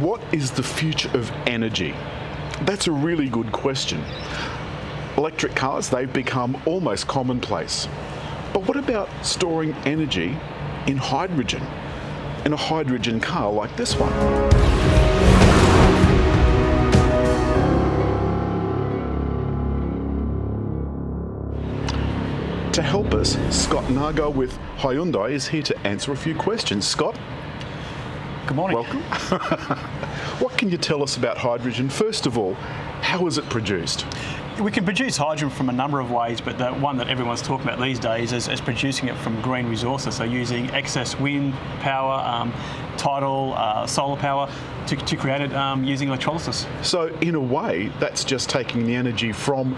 What is the future of energy? That's a really good question. Electric cars, they've become almost commonplace. But what about storing energy in hydrogen? In a hydrogen car like this one? To help us, Scott Nargar with Hyundai is here to answer a few questions. Scott? Good morning. Welcome. What can you tell us about hydrogen? First of all, how is it produced? We can produce hydrogen from a number of ways, but the one that everyone's talking about these days is producing it from green resources, so using excess wind power, tidal, solar power to create it using electrolysis. So in a way, that's just taking the energy from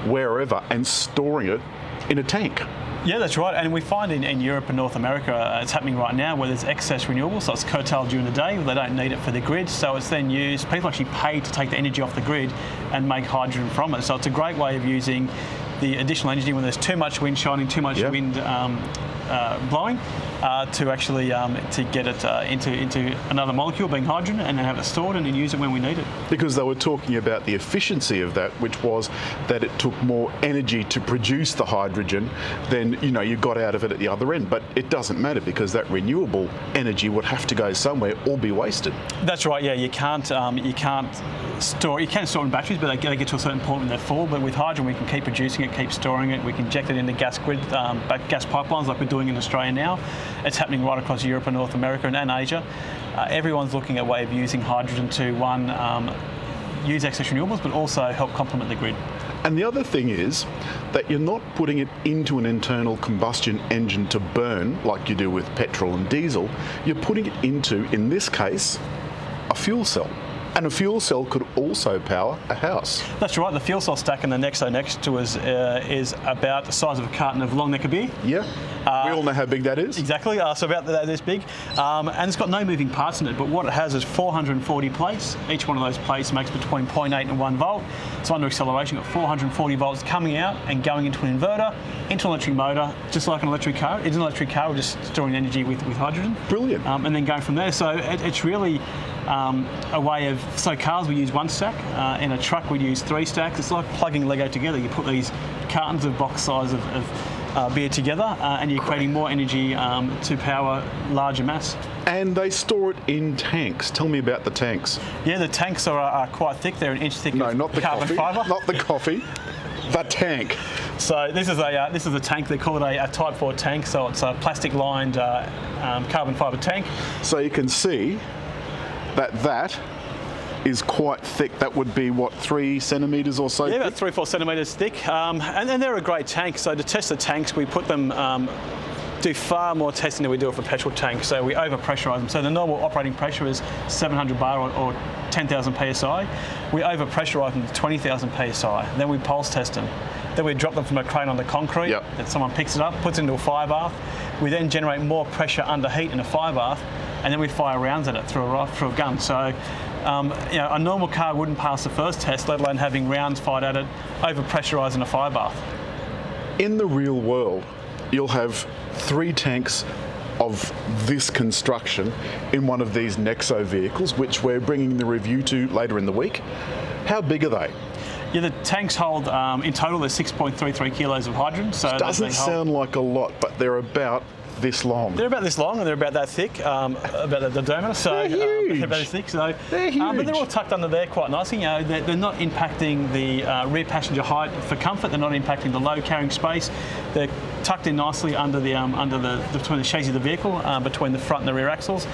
wherever and storing it in a tank. Yeah, that's right. And we find in Europe and North America, it's happening right now where there's excess renewables, so it's curtailed during the day. They don't need it for the grid, so it's then used. People actually pay to take the energy off the grid and make hydrogen from it. So it's a great way of using the additional energy when there's too much wind shining, too much wind blowing, to actually to get it into another molecule, being hydrogen, and then have it stored and then use it when we need it. Because they were talking about the efficiency of that, which was that it took more energy to produce the hydrogen than you got out of it at the other end. But it doesn't matter because that renewable energy would have to go somewhere or be wasted. That's right. Yeah, you can't store. You can store in batteries, but they get to a certain point when they're full. But with hydrogen, we can keep producing it, keep storing it. We can inject it into gas grid, gas pipelines like we're doing in Australia now. It's happening right across Europe and North America and Asia. Everyone's looking at a way of using hydrogen to, one, use excess renewables, but also help complement the grid. And the other thing is that you're not putting it into an internal combustion engine to burn like you do with petrol and diesel. You're putting it into, in this case, a fuel cell. And a fuel cell could also power a house. That's right. The fuel cell stack in the NEXO next to us is about the size of a carton of long neck of beer. Yeah. We all know how big that is. Exactly. So about this big. And it's got no moving parts in it, but what it has is 440 plates. Each one of those plates makes between 0.8 and 1 volt. So under acceleration, you've got 440 volts coming out and going into an inverter, into an electric motor, just like an electric car. It's an electric car, we're just storing energy with hydrogen. Brilliant. And then going from there. So it's really a way of, so cars we use 1 stack, in a truck we use 3 stacks. It's like plugging Lego together. You put these cartons of box size of beer together and you're creating more energy to power larger mass. And they store it in tanks. Tell me about the tanks. Yeah, the tanks are quite thick. They're an inch thick of not the carbon fibre. Not the coffee. The tank. So this is a tank. They call it a Type 4 tank. So it's a plastic-lined carbon fibre tank. So you can see that is quite thick. That would be, what, 3 centimetres or so? Yeah, about 3-4 centimetres thick. And they're a great tank. So to test the tanks, we put them, do far more testing than we do for petrol tanks. So we over-pressurise them. So the normal operating pressure is 700 bar or 10,000 psi. We over-pressurise them to 20,000 psi. Then we pulse test them. Then we drop them from a crane on the concrete. Yep. Then someone picks it up, puts it into a fire bath. We then generate more pressure under heat in a fire bath, and then we fire rounds at it through a gun. So, a normal car wouldn't pass the first test, let alone having rounds fired at it, over-pressurised in a fire bath. In the real world, you'll have 3 tanks of this construction in one of these NEXO vehicles, which we're bringing the review to later in the week. How big are they? Yeah, the tanks hold, in total, there's 6.33 kilos of hydrogen. So it doesn't sound like a lot, but they're about this long. They're about this long and they're about that thick, about the derma. So they're huge. They're about this thick. So they're huge. But they're all tucked under there quite nicely. They're not impacting the rear passenger height for comfort. They're not impacting the load carrying space. They're tucked in nicely under between the chassis of the vehicle, between the front and the rear axles.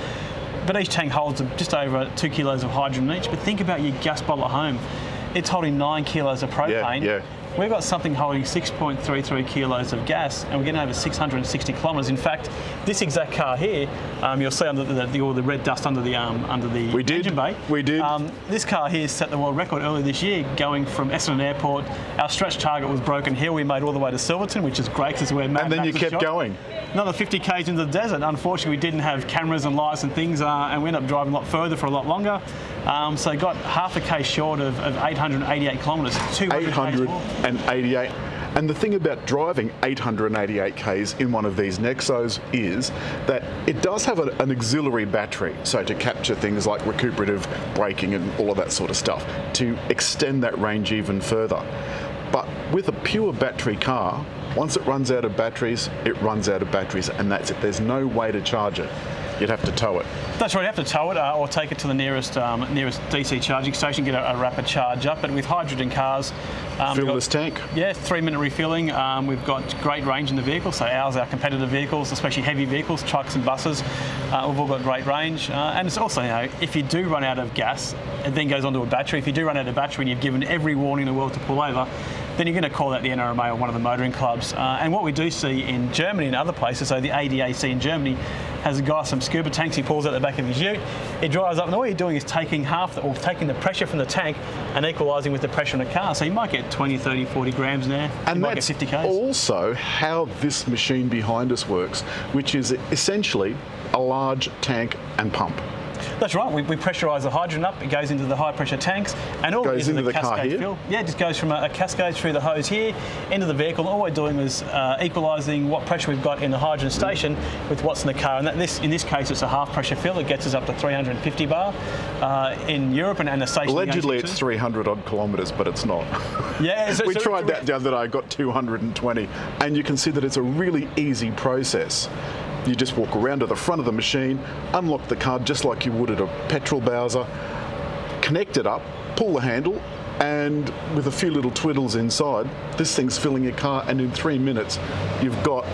But each tank holds just over 2 kilos of hydrogen each. But think about your gas bottle at home. It's holding 9 kilos of propane. Yeah. We've got something holding 6.33 kilos of gas, and we're getting over 660 kilometres. In fact, this exact car here, you'll see under all the red dust under the engine bay. We did. This car here set the world record earlier this year, going from Essendon Airport. Our stretch target was Broken Hill. We made all the way to Silverton, which is great because we're And then you kept going. Another 50 k's into the desert. Unfortunately, we didn't have cameras and lights and things, and we ended up driving a lot further for a lot longer. So got half a k short of 888 kilometres. 888. And the thing about driving 888 k's in one of these Nexos is that it does have an auxiliary battery, so to capture things like recuperative braking and all of that sort of stuff, to extend that range even further. But with a pure battery car, once it runs out of batteries, it runs out of batteries, and that's it. There's no way to charge it. You'd have to tow it. That's right, you have to tow it or take it to the nearest DC charging station, get a rapid charge up. But with hydrogen cars, fill this tank. Yeah, 3-minute refilling. We've got great range in the vehicle, so ours, our competitive vehicles, especially heavy vehicles, trucks and buses, we've all got great range. And it's also, if you do run out of gas, it then goes onto a battery. If you do run out of battery and you've given every warning in the world to pull over, then you're going to call out the NRMA or one of the motoring clubs. And what we do see in Germany and other places, so the ADAC in Germany has a guy some scuba tanks. He pulls out the back of his ute, he drives up, and all you're doing is taking taking the pressure from the tank and equalising with the pressure in the car. So you might get 20, 30, 40 grams in there. And you might that's get 50 k's. Also how this machine behind us works, which is essentially a large tank and pump. That's right. We pressurise the hydrogen up. It goes into the high pressure tanks, and all goes it is into a the car cascade here? fill. Yeah, it just goes from a cascade through the hose here into the vehicle. All we're doing is equalising what pressure we've got in the hydrogen station with what's in the car. And in this case, it's a half pressure fill. It gets us up to 350 bar in Europe, and the station. Allegedly, it's 300 odd kilometres, but it's not. Yeah, we tried that the other day. Got 220, and you can see that it's a really easy process. You just walk around to the front of the machine, unlock the card just like you would at a petrol bowser, connect it up, pull the handle, and with a few little twiddles inside, this thing's filling your car, and in 3 minutes you've got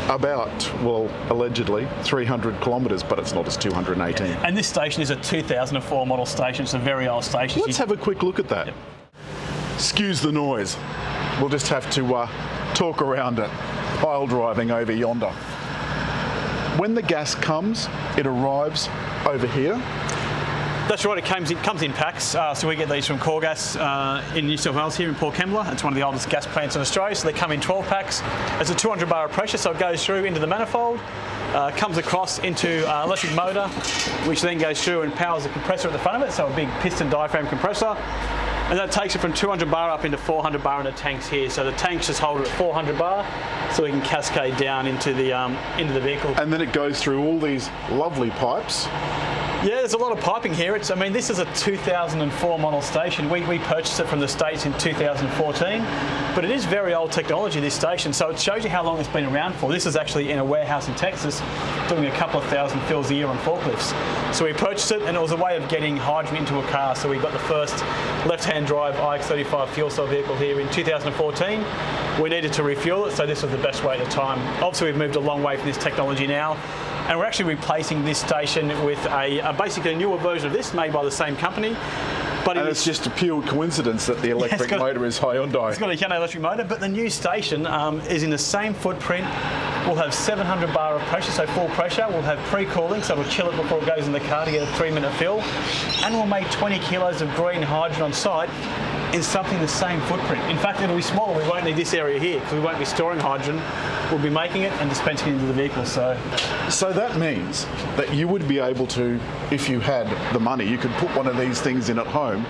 about, well, allegedly 300 kilometres, but it's not, it's 218. Yeah. And this station is a 2004 model station. It's a very old station. Let's have a quick look at that. Yep. Excuse the noise. We'll just have to talk around it, pile driving over yonder. When the gas comes, it arrives over here. That's right, it comes in packs. So we get these from Corgas in New South Wales here in Port Kembla. It's one of the oldest gas plants in Australia, so they come in 12 packs. It's a 200 bar of pressure, so it goes through into the manifold, comes across into electric motor, which then goes through and powers the compressor at the front of it, so a big piston diaphragm compressor. And that takes it from 200 bar up into 400 bar in the tanks here. So the tanks just hold it at 400 bar, so we can cascade down into the vehicle. And then it goes through all these lovely pipes. Yeah, there's a lot of piping here. This is a 2004 model station. We purchased it from the States in 2014, but it is very old technology, this station, so it shows you how long it's been around for. This is actually in a warehouse in Texas, doing a couple of thousand fills a year on forklifts. So we purchased it, and it was a way of getting hydrogen into a car. So we got the first left-hand drive iX35 fuel cell vehicle here in 2014. We needed to refuel it, so this was the best way at the time. Obviously, we've moved a long way from this technology now, and we're actually replacing this station with basically a newer version of this made by the same company. But it's just a pure coincidence that the electric motor is Hyundai. It's got a Hyundai electric motor, but the new station is in the same footprint. We'll have 700 bar of pressure, so full pressure. We'll have pre-cooling, so we'll chill it before it goes in the car to get a 3-minute fill. And we'll make 20 kilos of green hydrogen on site in something the same footprint. In fact, it'll be smaller. We won't need this area here because we won't be storing hydrogen. We'll be making it and dispensing it into the vehicle. So that means that you would be able to, if you had the money, you could put one of these things in at home,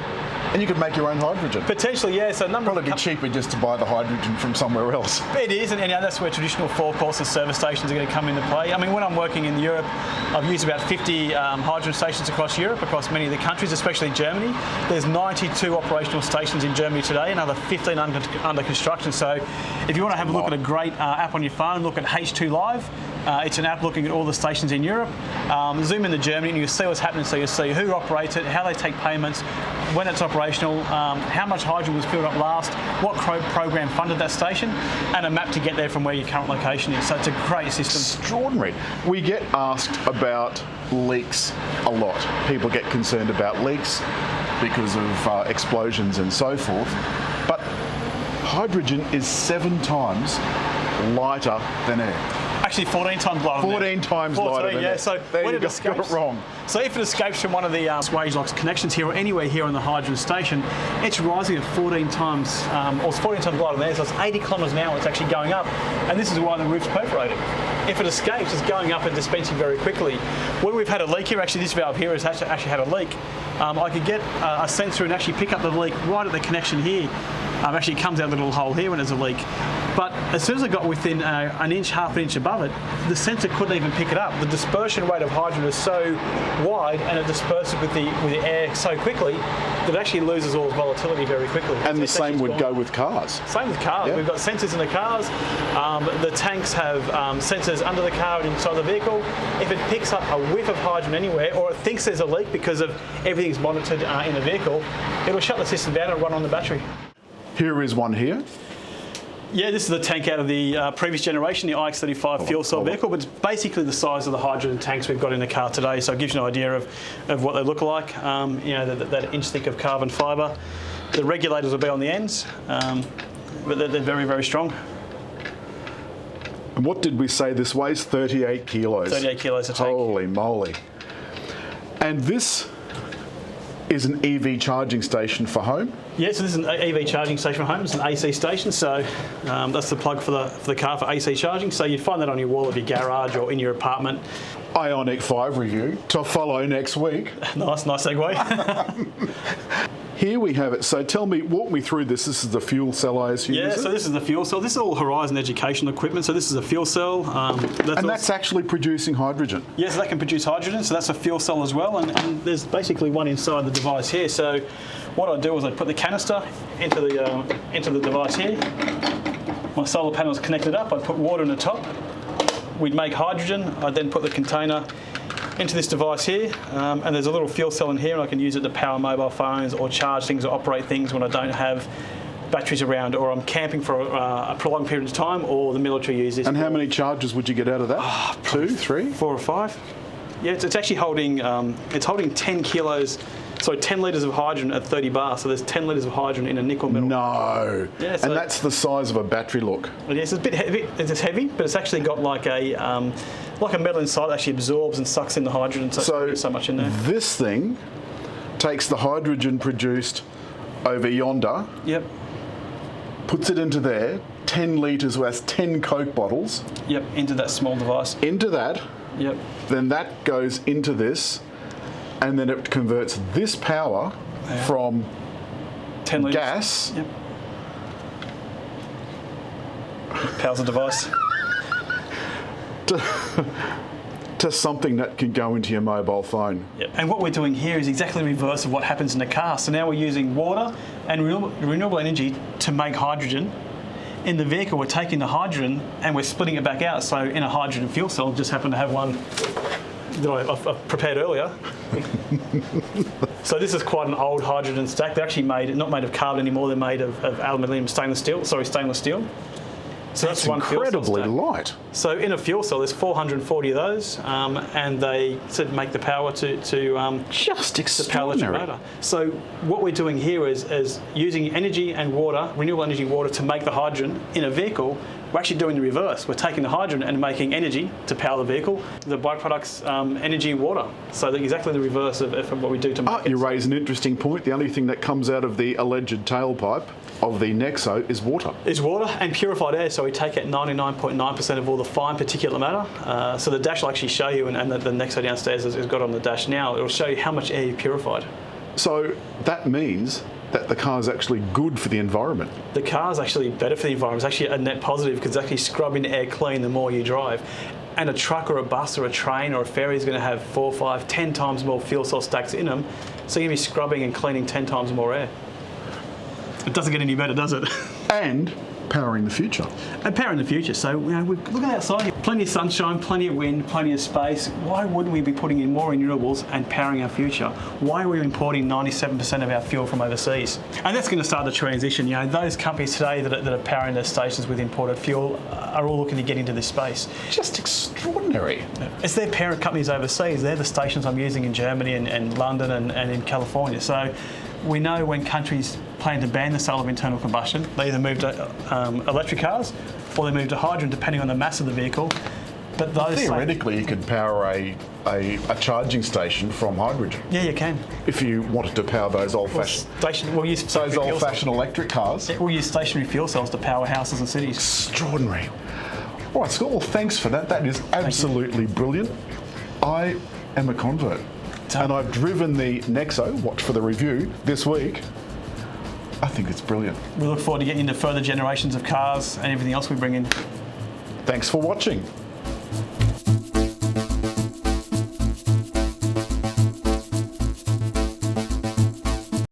and you could make your own hydrogen. Potentially, yeah. So probably be cheaper just to buy the hydrogen from somewhere else. It is, and that's where traditional forecourts and service stations are going to come into play. When I'm working in Europe, I've used about 50 hydrogen stations across Europe, across many of the countries, especially Germany. There's 92 operational stations in Germany today, another 15 under construction. So if you want to have a look at a great app on your phone, look at H2 Live. It's an app looking at all the stations in Europe. Zoom into Germany and you'll see what's happening. So you'll see who operates it, how they take payments, when it's operational, how much hydrogen was filled up last, what program funded that station, and a map to get there from where your current location is. So it's a great system. Extraordinary. We get asked about leaks a lot. People get concerned about leaks because of explosions and so forth. But hydrogen is 7 times lighter than air. Actually, 14 times lighter. 14 times lighter than air. So there when you it got it wrong. So if it escapes from one of the swage locks connections here or anywhere here on the hydrogen station, it's rising at 14 times, or it's 14 times lighter than air. So it's 80 kilometres an hour. It's actually going up, and this is why the roof's perforated. If it escapes, it's going up and dispensing very quickly. When we've had a leak here, actually this valve here has actually had a leak. I could get a sensor and actually pick up the leak right at the connection here. Actually, it comes out of the little hole here when there's a leak. But as soon as I got within an inch, half an inch above it, the sensor couldn't even pick it up. The dispersion rate of hydrogen is so wide, and it disperses with the air so quickly that it actually loses all its volatility very quickly. And the same would go with cars. Same with cars. Yeah. We've got sensors in the cars. The tanks have sensors under the car and inside the vehicle. If it picks up a whiff of hydrogen anywhere, or it thinks there's a leak because of everything's monitored in the vehicle, it'll shut the system down and run on the battery. Here is one here. Yeah, this is the tank out of the previous generation, the iX35 fuel cell vehicle, but it's basically the size of the hydrogen tanks we've got in the car today, so it gives you an idea of what they look like. That inch thick of carbon fibre. The regulators will be on the ends, but they're very, very strong. And what did we say this weighs? 38 kilos. 38 kilos a tank. Holy moly. And this is an EV charging station for home? Yeah, so this is an EV charging station for home. It's an AC station, so that's the plug for the car for AC charging. So you'd find that on your wall of your garage or in your apartment. Ioniq 5 review to follow next week. Nice segue. Here we have it. So walk me through this. This is the fuel cell, I assume. Yeah, so this is the fuel cell. This is all Horizon educational equipment. So this is a fuel cell. That's actually producing hydrogen. Yes, that can produce hydrogen. So that's a fuel cell as well. And there's basically one inside the device here. So what I do is I put the canister into the device here. My solar panel is connected up. I put water in the top. We'd make hydrogen. I then put the container into this device here, and there's a little fuel cell in here, and I can use it to power mobile phones or charge things or operate things when I don't have batteries around, or I'm camping for a prolonged period of time, or the military use this. And how many charges would you get out of that? 2, 3? 4 or 5. Yeah, it's actually holding 10 kilos. So 10 litres of hydrogen at 30 bars. So there's 10 litres of hydrogen in a nickel metal. No. Yeah, so and that's the size of a battery, look. Yes, it's a bit heavy. It's heavy, but it's actually got like a metal inside that actually absorbs and sucks in the hydrogen. So there's so much in there. This thing takes the hydrogen produced over yonder. Yep. Puts it into there. 10 litres, that's 10 Coke bottles. Yep. Into that small device. Into that. Yep. Then that goes into this. And then it converts this power from 10 litres. gas. Yep. Powers the device. to something that can go into your mobile phone. Yep. And what we're doing here is exactly the reverse of what happens in the car. So now we're using water and renewable energy to make hydrogen. In the vehicle, we're taking the hydrogen and we're splitting it back out. So in a hydrogen fuel cell, just happen to have one that I've prepared earlier. So this is quite an old hydrogen stack. They're actually not made of carbon anymore. They're made of aluminium, stainless steel. So that's one incredibly light. So in a fuel cell, there's 440 of those, and they make the power to just extraordinary. Motor. So what we're doing here is using energy and water, renewable energy and water, to make the hydrogen in a vehicle. We're actually doing the reverse. We're taking the hydrogen and making energy to power the vehicle. The byproducts, energy and water. So exactly the reverse of what we do to make it. You raise an interesting point. The only thing that comes out of the alleged tailpipe of the NEXO is water. Is water and purified air. So we take out 99.9% of all the fine particulate matter. So the dash will actually show you, and the NEXO downstairs has got on the dash now, it'll show you how much air you purified. So that means that the car is actually good for the environment. The car is actually better for the environment. It's actually a net positive because it's actually scrubbing the air clean the more you drive. And a truck or a bus or a train or a ferry is going to have 4, 5, 10 times more fuel cell stacks in them. So you're going to be scrubbing and cleaning 10 times more air. It doesn't get any better, does it? And powering the future. And powering the future. So we're looking outside here. Plenty of sunshine, plenty of wind, plenty of space. Why wouldn't we be putting in more renewables and powering our future? Why are we importing 97% of our fuel from overseas? And that's going to start the transition. Those companies today that are powering their stations with imported fuel are all looking to get into this space. Just extraordinary. It's their parent companies overseas. They're the stations I'm using in Germany and London and in California. So we know when countries plan to ban the sale of internal combustion, they either move to electric cars or they move to hydrogen, depending on the mass of the vehicle. But theoretically, you could power a charging station from hydrogen. Yeah, you can. If you wanted to power those old-fashioned, electric cars. We'll use stationary fuel cells to power houses and cities. Extraordinary. All right, Scott. Well, thanks for that. That is absolutely brilliant. I am a convert. And I've driven the NEXO, watch for the review, this week. I think it's brilliant. We look forward to getting into further generations of cars and everything else we bring in. Thanks for watching.